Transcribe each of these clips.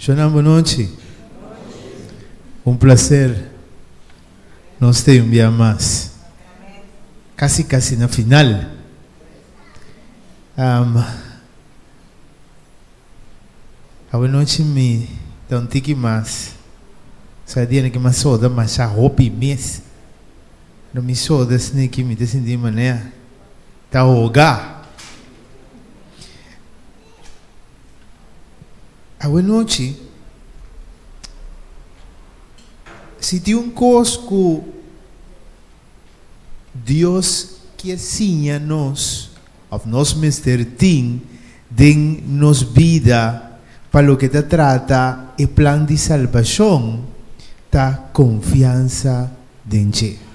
Shona, boa noite. Um prazer nós ter um dia mais. Casi na final. Boa noite, me dá um tique mais. Sadia que mais soda, mas já roupa mês. Não me soda, se que me decidi maneira. Tá rogar. Boa noite. Se tem um coisa que Deus que ensina nós, of nós mestre tem, de nos vida, para o que te trata, o plano de salvação, ta confiança dentro.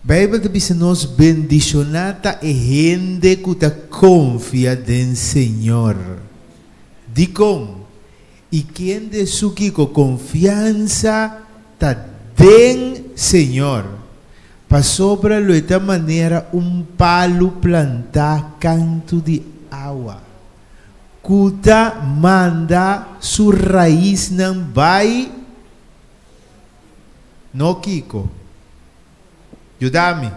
A Bíblia diz que nós bendicionata e gente que ta confia no Senhor. Digo, e quem de suki com confiança ta den Senhor, para sobre de maneira palo plantar canto de água. Kuta manda su raiz não vai no Kiko. Yudami.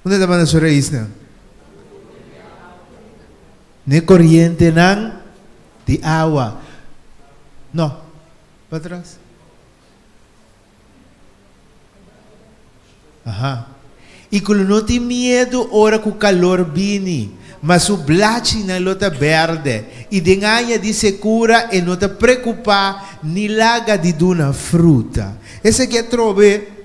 Onde está manda su raiz não? Ne corriente não de água. No. Para trás. Aha. E quando não tem medo, ora que o calor vini. Mas o blachi na lota verde. E de ganha de secura e não te preocupar ni laga de duna fruta. Essa que trove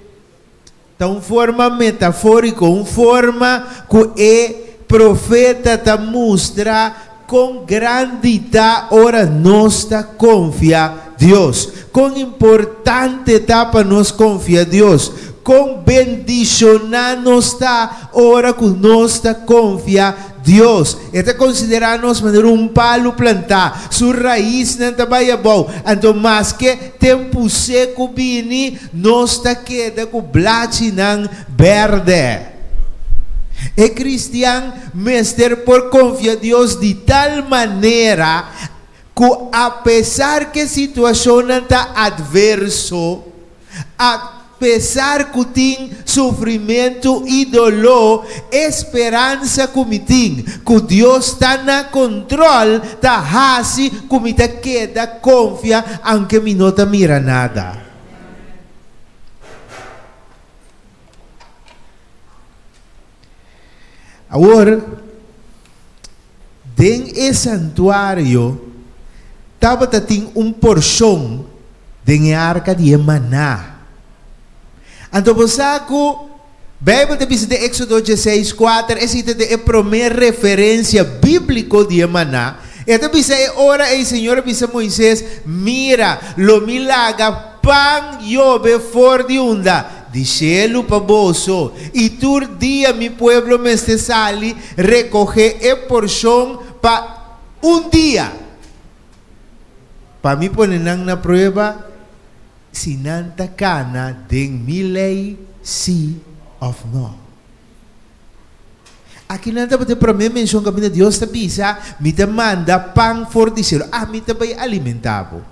tá uma forma metafórica, uma forma que o profeta te mostra com grandita ora nossa confia Deus. Com importante tá para nós confia Deus. Com bendicionar-nos tá ora que nós confia Deus. Este considerar-nos maneira palo plantar. Sua raiz não está bem bom. Então, mas que tempo seco vini, nós tá queda com blachi não verde. E cristiano, mestre, por confiar em Deus de tal maneira que, apesar que a situação está adverso, apesar que tem sofrimento e dolor, esperança que tem, que Deus está na controle, está assim, como está queda, confia, aunque me não está mira nada. Agora, dentro do santuário, estava tem porção de arca de Maná. Então, você que Bíblia diz de Éxodo 16:4, essa é a primeira referência bíblica de Maná. Então, diz ora o Senhor diz a Moisés, mira, lo milaga pan llove for de onda. De cielo para bolso, e tur dia mi pueblo me este sali, recoge e porción para dia. Para mí ponen na prueba, si nanta cana, den mi ley, sí of no. Aqui nanta para para mí mención que Dios te pisa, me te manda pan for de cielo, me te vai alimentado.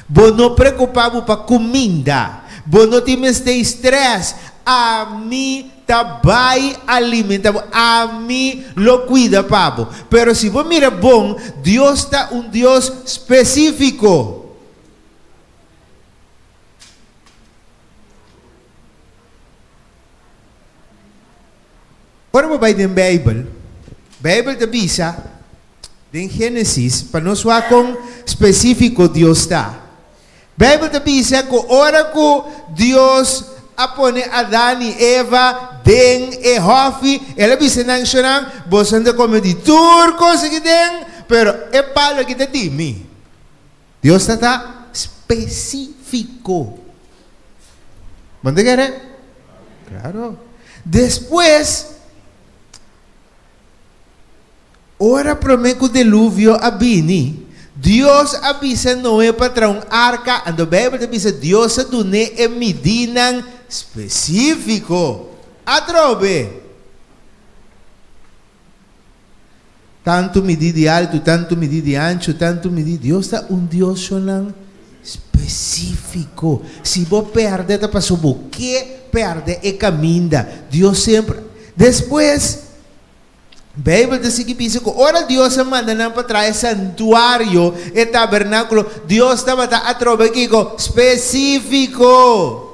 Vos não preocupado para comida. Vos não tienes de estresse. A mim tá vai alimentar. A mim lo cuida, pabo. Pero se vos mira bom, Deus está Deus específico. Agora vou vai na Bíblia. Bíblia te avisa em Gênesis para nós ver com específico Deus está. Bíblia te diz que ora que Deus apone Adão e Eva den e hofi, ela diz não choram, você não come de tudo coisa que tem, pero é palo que te diz. Deus está específico. ¿Mande quer? Claro. Depois, ora promete o dilúvio a bini. Deus avisa Noé para trazer uma arca. A Bíblia diz que Deus a dune em medida específico. Atrobe. Tanto medida de alto, tanto medida de ancho, tanto medida. Deus está Deus específico. Se você perde, tá passou o que perde é caminho. Deus sempre. Depois, a Bíblia diz que pensa que ora Deus manda não para trás santuário e tabernáculo. Deus estava a trocar aqui específico.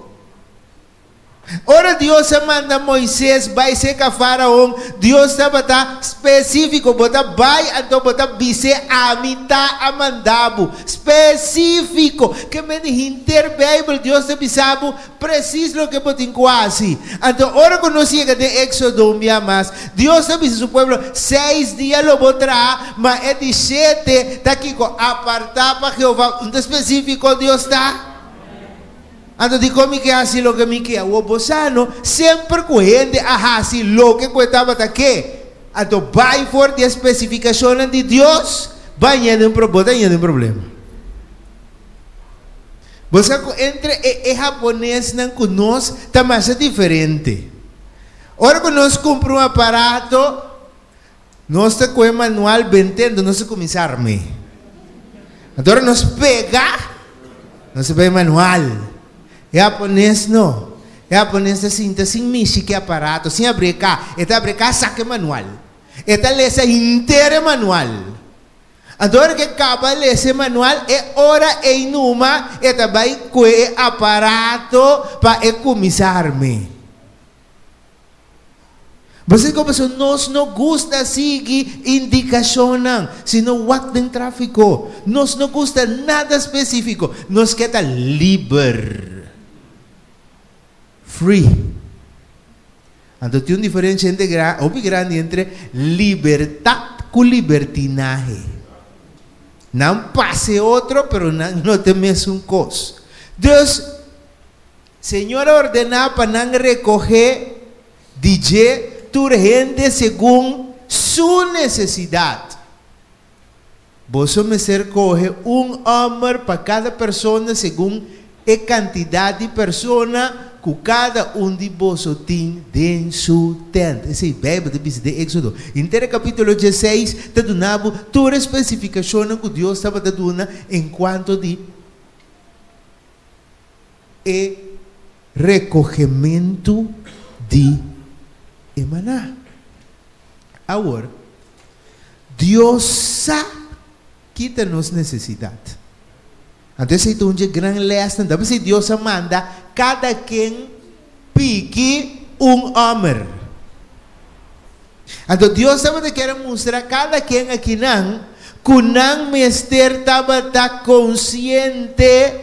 Ora Deus manda Moisés vai ser com Faraó. Deus estava específico. Bota vai então bota bise a mitad a mandabo específico. Que me inter Bíblia Deus te bisabo preciso o que botin quase. Então ora quando chega de Éxodo mais Deus te bisa su pueblo 6 dias lo botará, mas é de 7 tá aqui apartar para Jeová. Um específico Deus está. Ando di come che hasi lo che mi che o bosano sempre coende a hasi lo che cuetaba ta che ando vai for di specificazione di Dios vai un problema. Bosako entre e japonês não conosco tá mais diferente. Ora que nós compra um aparato nós tá com o manual vendendo nós começarme. Agora nós pega nós vai manual. Japonês não. Japonês assim, sem mexer que aparato, sem abrir cá, saque manual. Lesa inteira manual. Agora que acaba esse manual, é hora e numa, vai com o aparato para começar-me. Você como se nós não gosta seguir indicação, sino what tem tráfico. Nós não gosta nada específico. Nós quer livre. Free. Então tem uma diferença grande entre liberdade com libertinaje. Não passe outro, pero não tem mesmo coisa. Deus, Senhor ordenar para não recolher DJ tu gente segundo sua necessidade. Você me recolhe homem para cada pessoa segundo a quantidade de pessoas que cada de vosotros tem em sua tenda. Essa é a Bíblia de Éxodo. Inteiro capítulo 16, te donava toda a especificação que Deus estava dando enquanto de recogimento de emaná. Agora, Deus sabe que temos necessidade. Então, esse é um grande lesson. Então, se Deus manda cada quem pique homem. Então, Deus também quer mostrar cada quem aqui não, que não mester estava consciente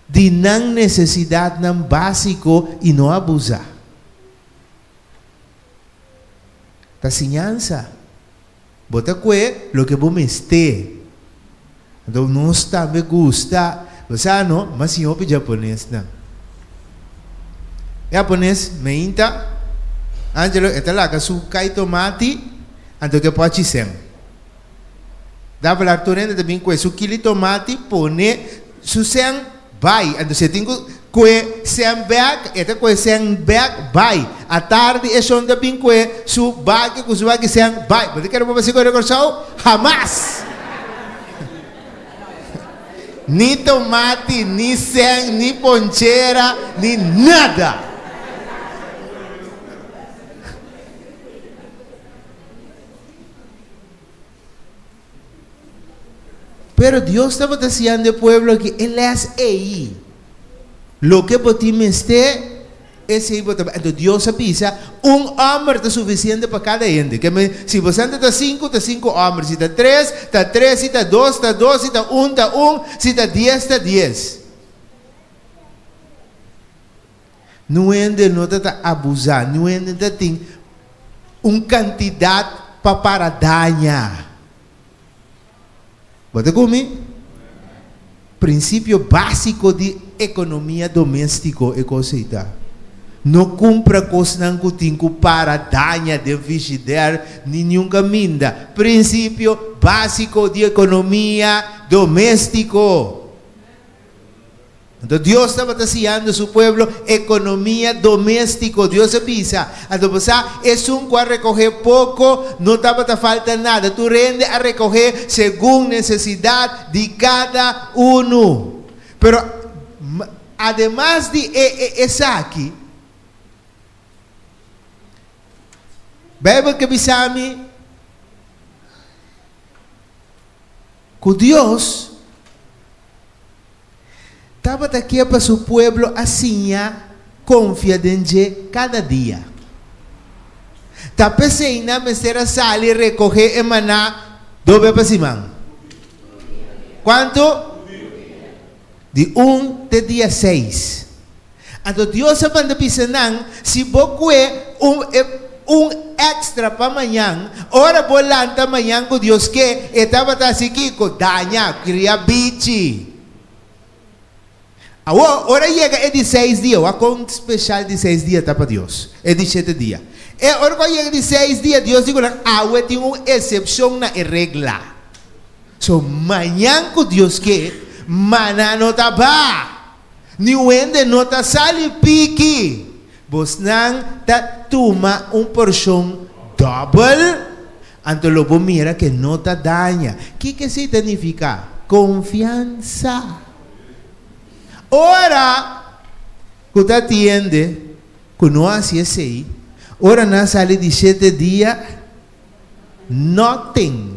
de não necessidade não básico e não abusar. A ensinança, bota que lo que vos mester. Então, nós também gosta, você não, mas sim, o japonês não. Japonês, meinta, Angelo, esta lá, que sucai tomate, então que pode ser. Dá para a torrente também com isso, quilo tomate, põe, sucem, vai, então você tem que sem bag, esta com sem bag, vai. À tarde, é só também com su bag, com su bag sem vai. Você quer para você com recurso? Jamás. Ni tomate, ni sem, ni ponchera, ni nada. Pero Dios estaba diciendo al pueblo que Él es ahí. Lo que por ti me esté, ese ahí. Entonces Dios avisa, hombre está suficiente para cada gente. Si vos está 5 hombres. Si está 3, está 3. Si está 2, está 2. Si está 1, está 1. Si está 10, está 10. No está abusando. No está tem cantidad para dañar. ¿Pode comigo? Princípio básico de economia doméstica é coisa. Não compra coisa que tem para danhar de frigideira nenhum caminho. Princípio básico de economia doméstica. Entonces Dios estaba haciendo su pueblo economía doméstico. Dios avisa. Entonces es un cual recoger poco, no estaba te falta nada. Tú rende a recoger según necesidad de cada uno. Pero además de esa aquí, Bible que bisami que Dios estaba aquí para su pueblo así, confía en cada día. Tapesina me será salir recoger emaná doble pasimán. ¿Cuánto? De de día 6. Entonces Dios se manda pisanan si vos un extra para mañana, ahora volanta mañana con Dios que estaba así que daña, quería bichi. Ahora llega el 16 días, o con especial 16 días para Dios, el 17 días. Ahora cuando llega el 16 días, Dios dice, agua tiene una excepción na regla. So, mañana con Dios que, maná no taba, ni wende no ta sali piqui, vos nan ta toma un porción double, anto lo mira que no ta daña. ¿Qué significa? Confianza. Ora, que te atiende, que no hace ese, ora no sale 17 días, nothing.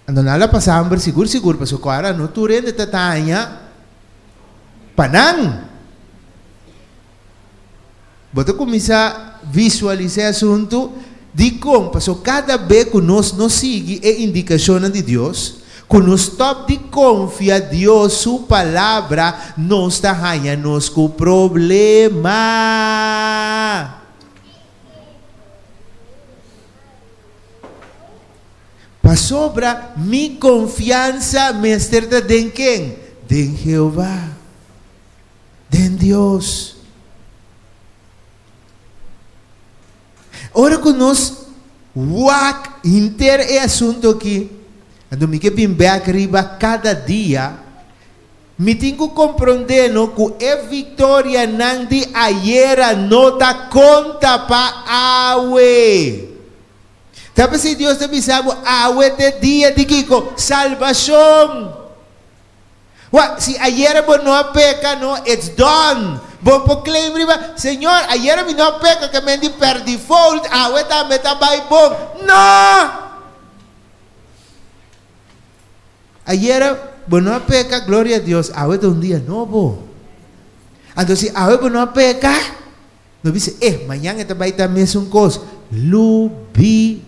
Ando nala pasamba, seguro, para su cara, no tu rende tatanya, panang. Bota começa a visualizar o assunto de como, paso cada vez que nós não sigue a indicação de Deus, que nós top de confiar em Deus, sua palavra, não está ganhando nos com problema. Para sobra, minha confiança me está em quem? Em Jeová, em Deus. Ora que nós inteiro é assunto aqui, então me que bem arriba cada dia, me tenho que compreender que a vitória não de ayer não dá conta para awe. Sabe se Deus te sabe awe de dia de Kiko salvação. Si ayer não peca, no, it's done. Vou proclaim riba, Senhor, ayer me não peca que me di per default, awe ta meta by bom. No! Ayer não peca, glória a Deus, awe ta dia novo. Então se awe não peca, no dice, mañana ta vai ta mesma coisa, lubida.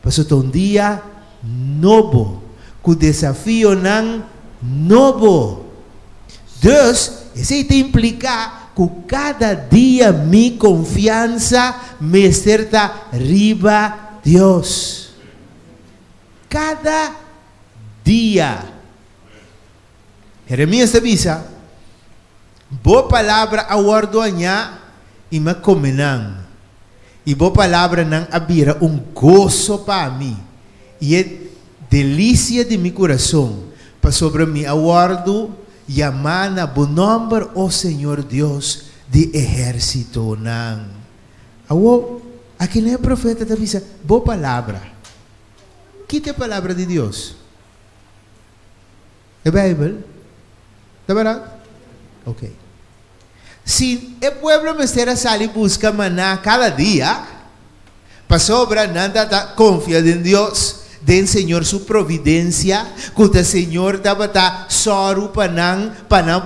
Pasó dia novo, com desafio não novo. Dus, isso implica que cada dia minha confiança me está riba Deus. Cada dia. Jeremias avisa, boa palavra aguardoanha e me comenam. E boa palavra não abira gozo para mim. E é delícia de meu coração. Para sobre mim aguardo Yamana bom nome o Senhor Deus de exército nan. Aqui não é profeta da visa, boa palavra. Que é a palavra de Deus? É a Bíblia? Está verdade? Ok. Se o povo me será sali busca maná cada dia, para sobra nada confia em Deus. Den Senhor sua providência, que o Senhor dava soro panang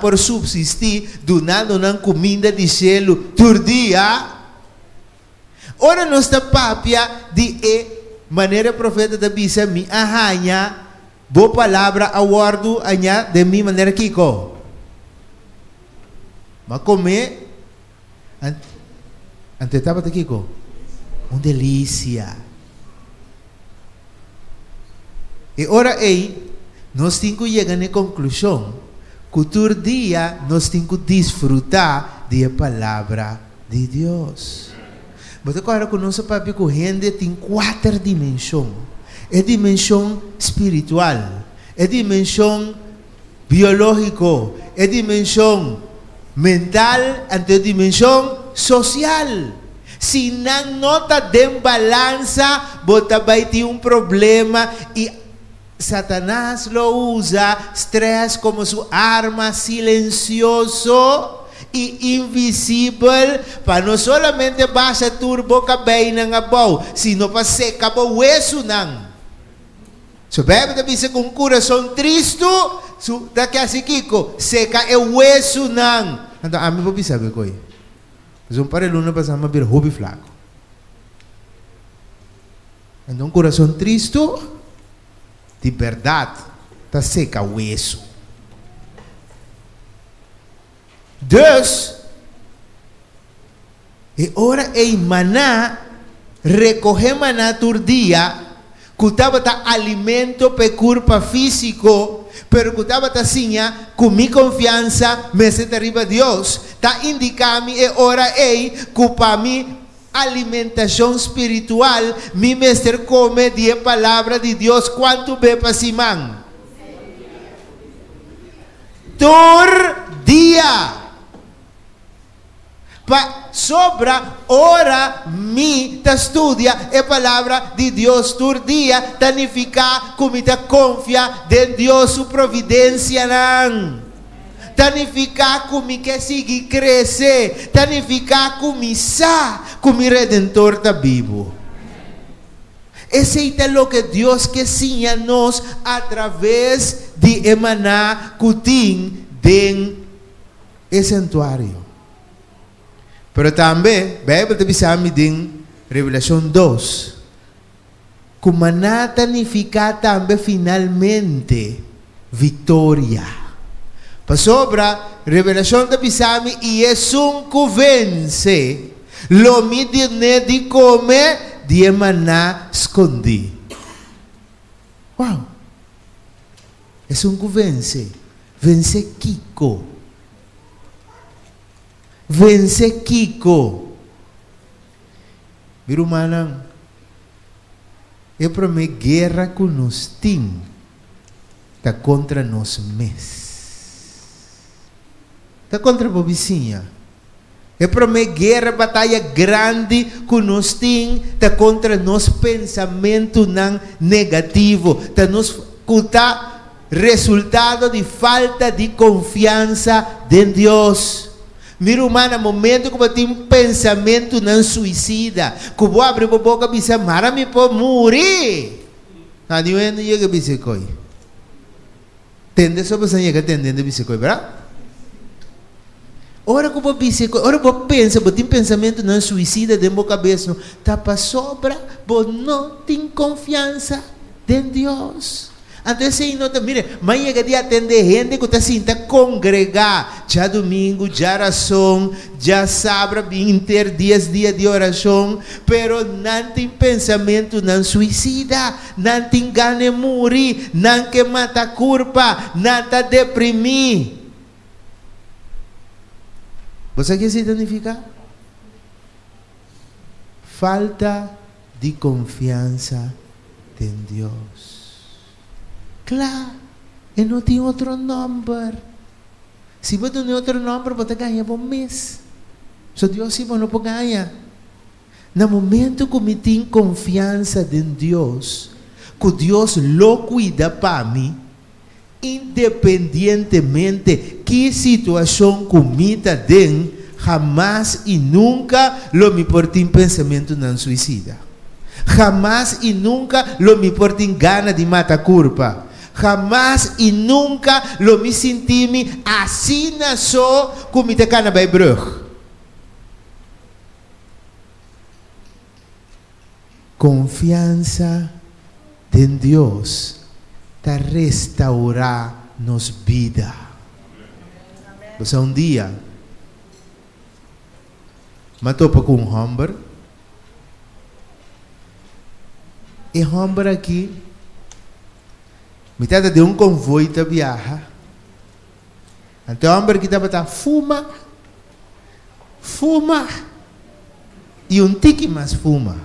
por subsistir, donando nan comida de selo por dia. Ora nossa papia de maneira profeta da bisa mi ahanya, boa palavra awardo anya de mi maneira kiko. Ma come ante tava kiko, delícia. E ora nós temos que chegar à conclusão que todo dia nós temos que desfrutar da palavra de Deus. Mas agora que o nosso papi correndo tem 4 dimensões. é dimensão espiritual, é dimensão biológico, é dimensão mental, ante dimensão social. Se não nota de balança, você vai ter um problema e Satanás lo usa stress como sua arma silencioso e invisível para não somente basta turbo cabay ng abaw, sino pa seca ba hueso nang. So, bebe tabi sa kung coração tristo, so, daqui a Kiko, seca é hueso nang. Então, a mim vou saber coi. Mas para luna passar uma bir hobby flaco. Então, coração tristo, de verdade, tá seca hueso. Deus, e ora e maná, recoger maná tur dia, kutaba ta alimento pe curpa físico, pero kutaba ta sinha, com mi confiança, me senta arriba Deus, ta indicami e ora ei, kupa mi alimentação espiritual, mi mestre come die palavra de Deus, quanto be pasimang. Tur dia. Pa sobra ora mi ta estudia a palavra de Deus tur dia tanifica como ta confia de Deus su providência nan tanifica como que sigue crescer tanifica como sa como redentor ta vivo. Esse é o que Deus que ensina nos através de emanar cutim den santuário. Pero também, Bíblia também sabe em Revelação 2, como nada significa também finalmente vitória. Para sobra, Revelação também sabe e é que vence, lo midine de comer, de maná escondi. Uau! É que vence Kiko. Vence Kiko. Biru manang. É para me guerra com nos tim. Tá contra nós mes. Tá contra a bobicinha. É para me guerra, batalha grande com nos tim. Tá contra nos pensamento não negativo. Tá nos cuta resultado de falta de confiança em Deus. Miro humana momento que tem um pensamento não suicida, que vou abrir a boca e dizer, marami po muri. Não é que dizer coi. Tende só para sair que tendendo dizer coi, verdade? Ora que vou dizer coi, ora vou pensar, vou ter pensamento não suicida dentro da cabeça, tá para sobra, vou não tem confiança em Deus. Então, assim, nota, mire, amanhã que dia atende gente que está assim, está congregar, já domingo, já oração, já sábado, dias de oração, pero não tem pensamento, não suicida, não tem gana de morrer, não que mata culpa, não está deprimir. Você quer se identificar? Falta de confiança em Deus. Claro, e não tem outro número. Se você tem outro número, você ganha por mês. So Deus se você não pode ganhar. No momento que eu tenho confiança em Deus, que Deus lo cuida para mim, independentemente que situação comida den, jamais e nunca lo me porta em pensamento não suicida. Jamás e nunca lo me porta em gana de matar culpa. Jamás e nunca lo me senti assim na só como te cana by brug. Confiança em Deus te restaurar nos vida. Você dia matou para com um homem e homem aqui metade de um convoio que viaja. Então o homem que estava fuma e um tique mais fuma.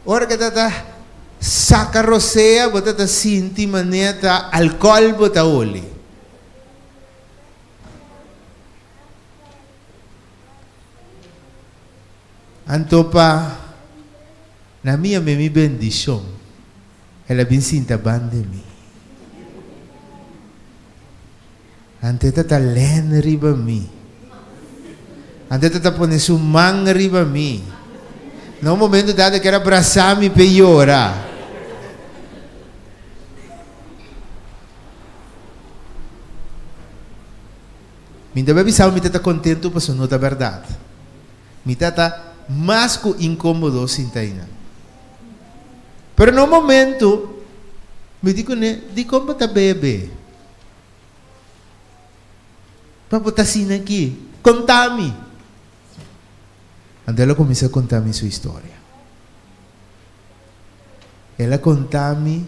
ora que tata saca rosea, botata sinti maneta alcohol bota oli. Antopa na minha me bendição. Ela bem sinta bande mi. Ante tata len riba mi. Ante tata pone sumang riba mi. No momento dado que era abraçar-me e orar. Minha bebê sabe me tata contento para sonar a verdade. Me tata mais que incômodo sintaina. Pero no momento me digo né, di como tá bebê. Para botar assim aqui, conta-me. Ela começa a contar-me sua história. Ela conta-me.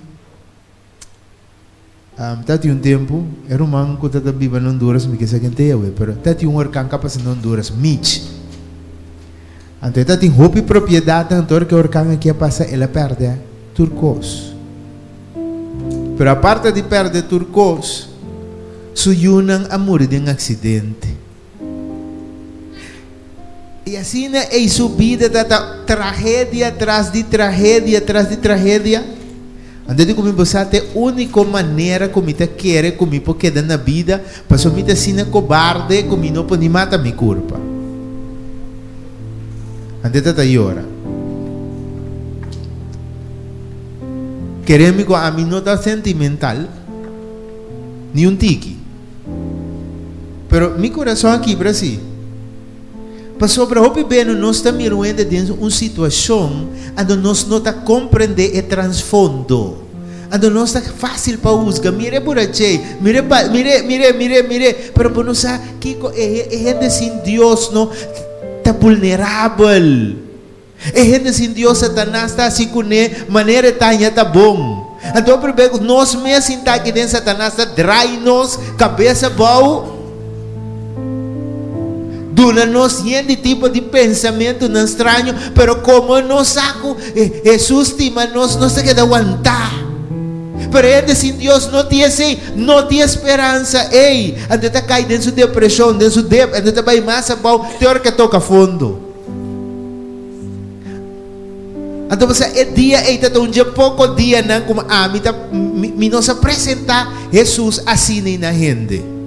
Tati um tempo, era um manco que estava vivendo em Honduras, me quis aqui mas tati um orcão que passa em Honduras, Mitch. Então, tati roupa e propriedade, então que o orcão aqui passa, ela perde turcos. Pero a parte de perder turcos, suyunan a morir de um acidente. E assim é a subida da tragédia atrás de tragédia, atrás de tragédia. Ande de comigo você até a única maneira como te quer comigo queda na vida, para só me assim cobarde comigo não pode matar minha culpa. Ande tata ora. Queremos que a mim não está sentimental, nem um tique. Pero meu coração aqui para si. Passou para o bem, nós estamos mirando dentro de uma situação onde nós não está compreendendo o transfundo. Onde nós está fácil para usar. Mire por aí, mire. Pero para nós aqui é gente sem Deus, não está vulnerável. É gente sem Deus, Satanás está assim com maneira tanya tá bom. Então, primeiro, nós mesmos está aqui dentro, Satanás está drai nós, cabeça boa. Duna-nos de tipo de pensamento não estranho, pero como nós saco, Jesus estima-nos, não se queda aguentar. Pero ele sem Deus não tem esperança. Ei, ande está cai dentro de depressão, dentro de ande está vai massa bom, tem hora que toca fundo. Então você é dia, eita, um dia pouco dia não como me nos apresentar Jesus assim na gente.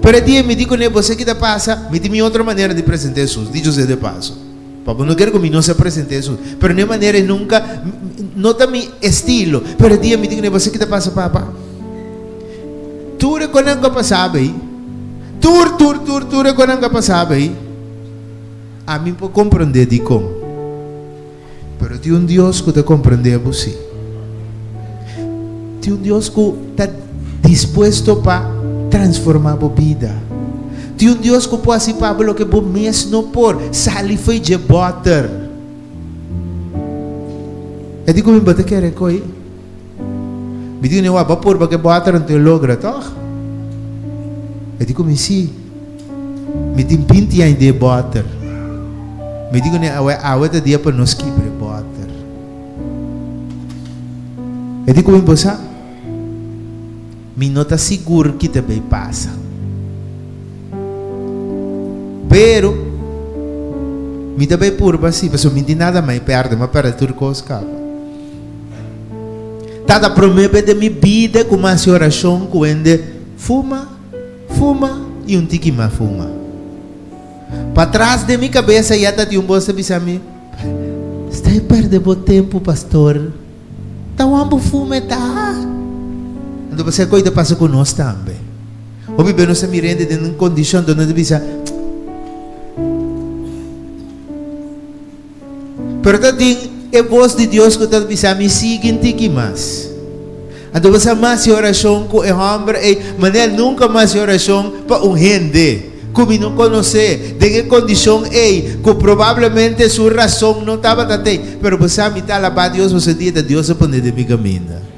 Pero dia me digo né você que te passa, me tem outra maneira de apresentar Jesus, dicho seja de passo. Papai não quero que me não se apresente Jesus, pero nem maneira nunca nota mi estilo. Pero dia me digo né você que te passa, papa. Tu reconhece que passava aí? Tu reconhece que passava aí? A mim pode compreender de como. Pero tem um Deus que te compreende você. Tem um Deus que está disposto para transformar a vida. Tem um Deus que pode ser para o que você mesmo não por sali foi de butter. Eu digo me bate querer coi. Me digo não vai por porque butter não te logra, tá? Eu digo me sim. Me tem pinti aí de butter. Me digo né a outra dia para nós que butter. Eu digo me você me não está seguro que também passa. Pero me também por assim, mas me tem nada mais perto, mas para turcos capa. Tada promete de minha vida com uma oração quando fuma e um tique mais fuma. Para trás de minha cabeça já está um bolsa bisami. Está perdendo o tempo, pastor. Tá um fume tá. Então você coisa passa com nós também. O bebê não se mirando em uma condição de não devia. Pero tem a voz de Deus que está dizendo me seguinte que mais. Então você mais oração com o homem e maneira nunca mais oração para um gente que não conhece de que condição é que provavelmente sua razão não estava até. Pero você me está lá Deus você diz Deus a poner de mi caminho.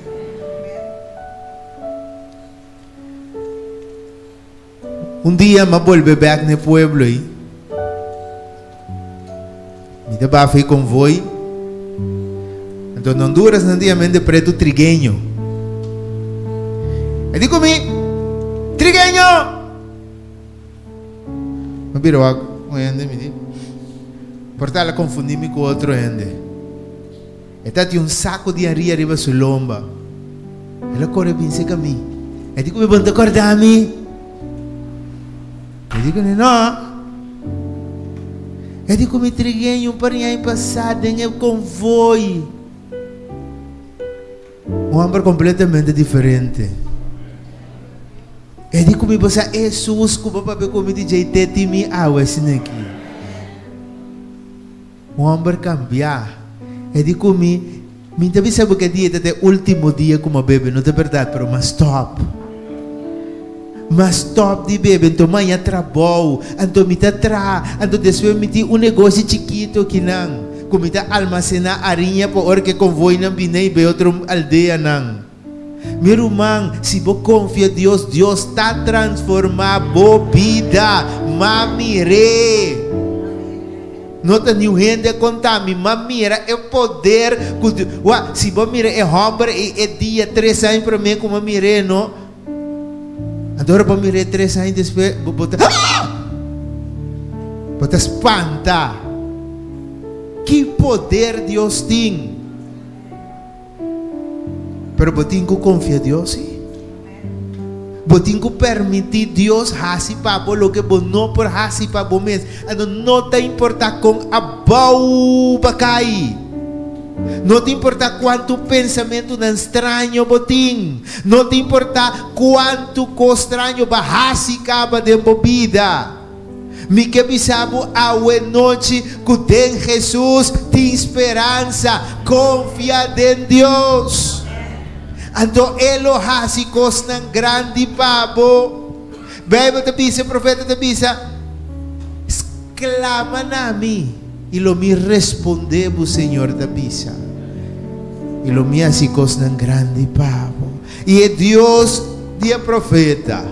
Um dia me volve back no pueblo aí. Me dá para com voi. Então em Honduras não tinha mente preto trigueño. Eu digo comigo, trigueño! Eu viro a ende, me diz. Portanto, ela confundiu-me com outro ende. Ela tinha um saco de areia arriba sua lomba. Ela corre bem seca a mim. Eu digo, me vão acordar a mim. Eu digo, não. Eu digo, me triguei para ir passado em um convoio. Um homem completamente diferente. Eu digo, me passa, Jesus, como para comer DJ Teti, água assim aqui. Um homem cambiar. Eu digo, me também sabe que dia até o último dia como bebê, não é verdade, mas stop. Mas top de bebê, então amanhã trabalho, então me tá então depois me tem um negócio chiquito que não, como tá almacenar arinha para hora que convoio não binei be outra aldeia não. Meu irmão, se você confia em Deus, Deus está transformando a vida, mamire. Não tem nenhum gente contar, mamira é poder. Se você mira é homem, é dia 3 anos para mim como mamire, não? Agora para me 3 anos depois, bota espanta. Que poder Deus tem. Pero você tem que confiar em Deus, sim. Você tem que permitir Deus fazer para você o que você não pode fazer para você mesmo. Não te importa com a boa para cair. Não te importa quanto pensamento não estranho botim. Não te importa quanto estranho bahasi acaba de vida. Me que bisabo a noite que tem Jesus, tem esperança, confia em Deus. Então ele hasi coisa grande pabo. Bíblia te diz, profeta te diz, exclama na mim. E lo me respondeu, Senhor da bisa. E lo me assim coisa grande pavo. E é Deus de profeta.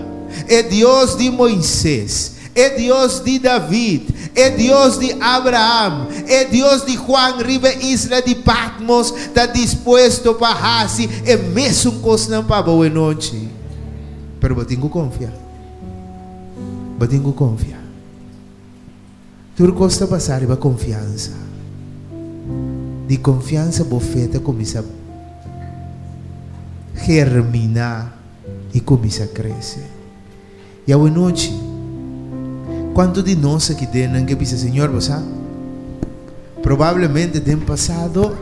É Deus de Moisés. É Deus de David. É Deus de Abraão. É Deus de Juan Riva Isla de Patmos. Está disposto para fazer. É mesmo coisa para boa noite. Mas eu tenho que confiar. Eu tenho que confiar. Tudo costa passar e a confiança. De confiança, bofeta começa a germinar e começa a crescer. E a noite, quanto de nós aqui dentro que pensa, Senhor, você provavelmente tem passado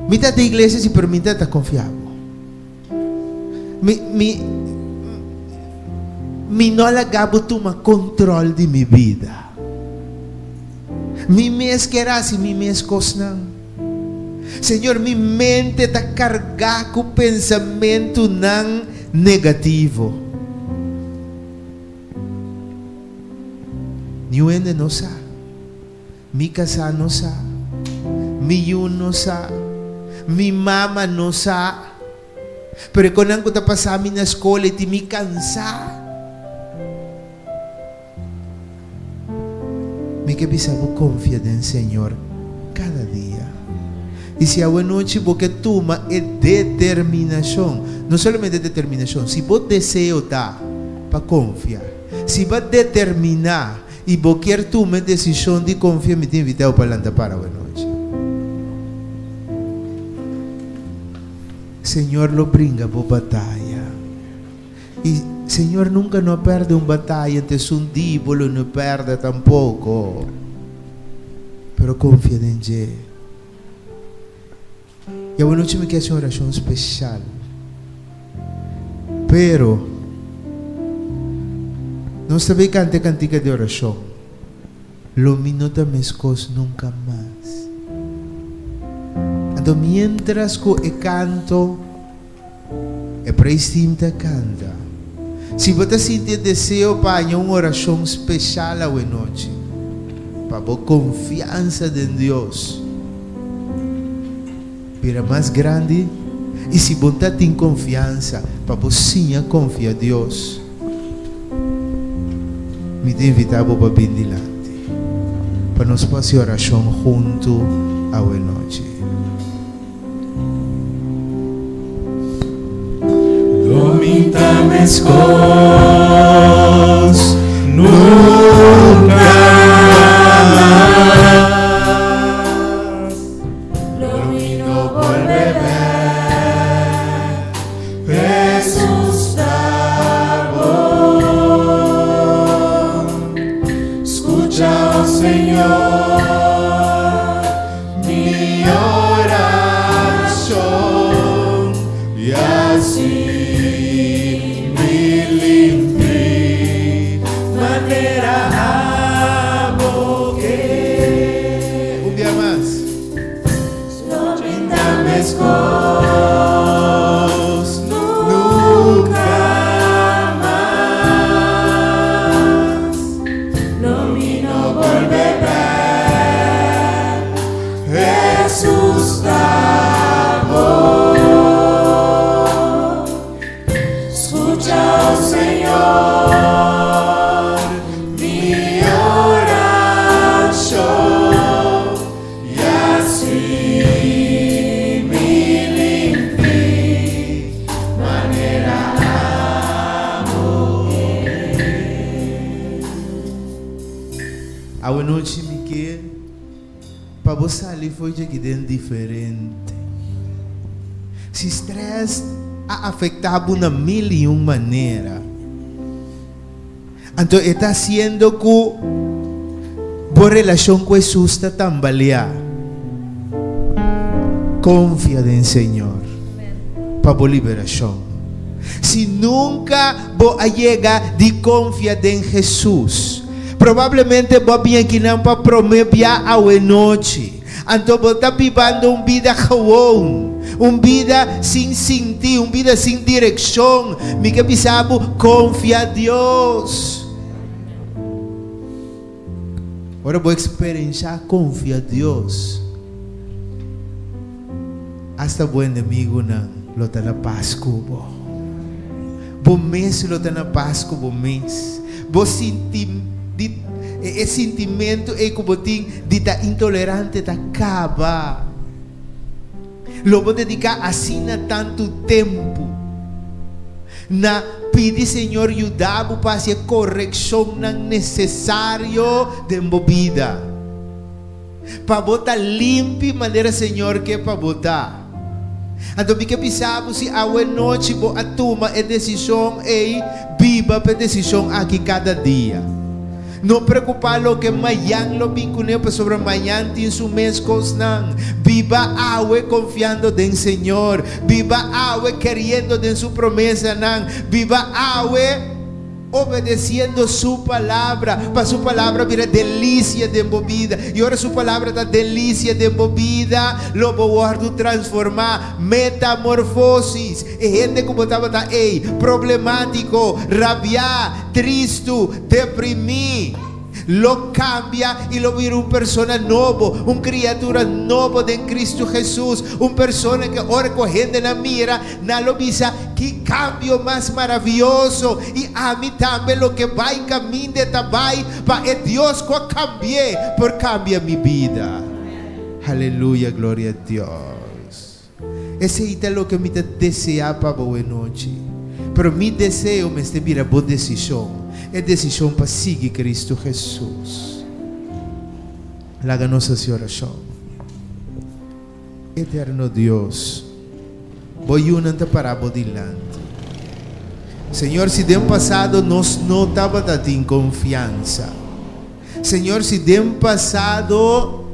mitad da igreja se permite estar confiável. Não lagabo tomar controle de minha vida. Mi mês que era assim, mi mês coisa não. Senhor, minha mente está carregada com pensamento não negativo. Nenhum ende não sabe. Mi casa não sabe. Mi yun não sabe. Mi mama não sabe. Pero quando eu estou passando na escola e me cansar. Me que precisamos confiar no Senhor cada dia. E se a noite você toma é determinação, não somente determinação, se você deseja dar para confiar, se você determinar e você quer tomar a decisão de confiar, me tem invitado para lançar para a noite. Senhor, lo brinca por batalha. E Senhor nunca não perde uma batalha, então um díbolo não perde tampouco. Pero confia em Deus. E a noite me quer uma oração especial. Pero nós também cantamos cantiga de oração. Lo minuto mescos nunca mais. Então, mientras que eu canto, é para estimar canta. Se você sentir desejo para uma oração especial à noite, para a confiança em Deus, para mais grande, e se você tem confiança, para você confiar em Deus, me tem invitado para bem delante. para nos pasar oración junto a la noche. Domita mezcos, nunca más. Lo vino por beber, Jesús davo. Escucha, oh Señor, mi oración, y así nunca más. Lo vino por beber, Jesús davo. Escucha, oh Señor, mi oración, y así a noite Miquel, para você ali foi de dentro diferente. Se estresse a afetar de mil e uma maneira, então está haciendo que a relação com Jesus está tambalear. Confia en Senhor para a liberação. Se nunca vou llegar de confiar em Jesus, provavelmente vou vir aqui não para prometer a noite. Então vou estar vivendo uma vida comum, uma vida sem sentido, uma vida sem direção. Me que precisamos confiar em Deus. Agora vou experienciar confiar em Deus. Hasta bom inimigo não lo está na paz cubo. Bom mês lo está na paz cubo mês. Bom sentimento é como tem de estar intolerante tá acaba. Lo vou dedicar assim na tanto tempo. Na pedir Senhor ajudar para fazer correção não necessário de minha vida. Para botar limpo maneira Senhor que para botar. Então, que pensamos se a noite vou a tomar a decisão e viva a decisão aqui cada dia. Não preocupar lo que amanhã lo vincune para sobre amanhã tem su mês não. Viva awe confiando en Senhor. Viva awe queriendo en su promesa não. Viva awe obedeciendo su palabra, para su palabra vira delícia de vida. E agora su palabra da delícia de vida, lo guardo transformar, metamorfosis. E gente como estava problemático, rabiar, triste, deprimir, lo cambia e lo vira uma persona novo, uma criatura nova de Cristo Jesus, uma persona que ora correndo na mira, na lo visa que cambio mais maravilhoso. E a mim também lo que vai caminho de trabalho para Deus que cambie, por cambia minha vida. Aleluia, glória a Deus. Esse é o que me deseja para boa noite. Pero mi desejo me este vira boa decisão. É decisão para seguir Cristo Jesus. Laga nossa oração. Eterno Deus, voy unante para dilante. Senhor, se de passado nós não estava dando confiança. Senhor, se de passado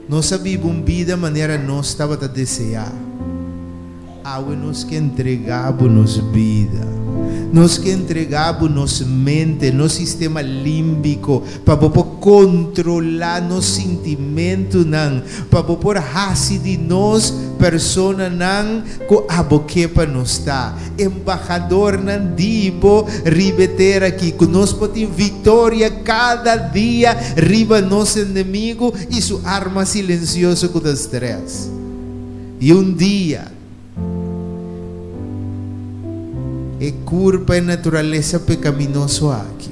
nós sabíamos uma vida maneira nós estava a desejar. Nos que entregamos vida, nos que entregamos nossa mente, nosso sistema límbico, para poder controlar nosso sentimento, para poder fazer de nós persona que a boque para nós está. Embaixador não dibo ribeter aqui, que nós podemos vitória cada dia riba nosso inimigo e sua arma silenciosa com as três. E dia é curva e natureza pecaminosa aqui.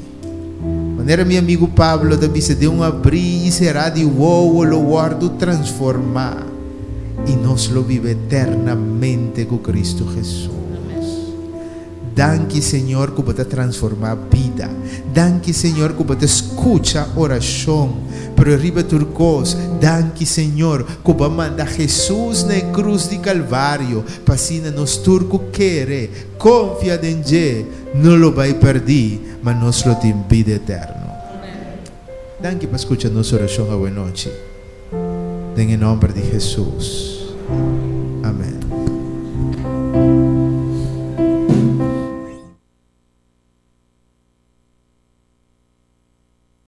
Maneira meu amigo Pablo também se deu abrir e será de uou lo guardo transformar e nós lo vive eternamente com Cristo Jesus. Danke, Senhor, que você transformar a vida. Danke, Senhor, que você escuta a oração. Pero arriba turcos, danke, Senhor, que você manda Jesus na cruz de Calvário. Para assim nos turcos querem, confia em Ele, não lo vai perder, mas nós lo tem vida eterna. Danke para escuchar nossa oração a boa noite. Em nome de Jesus.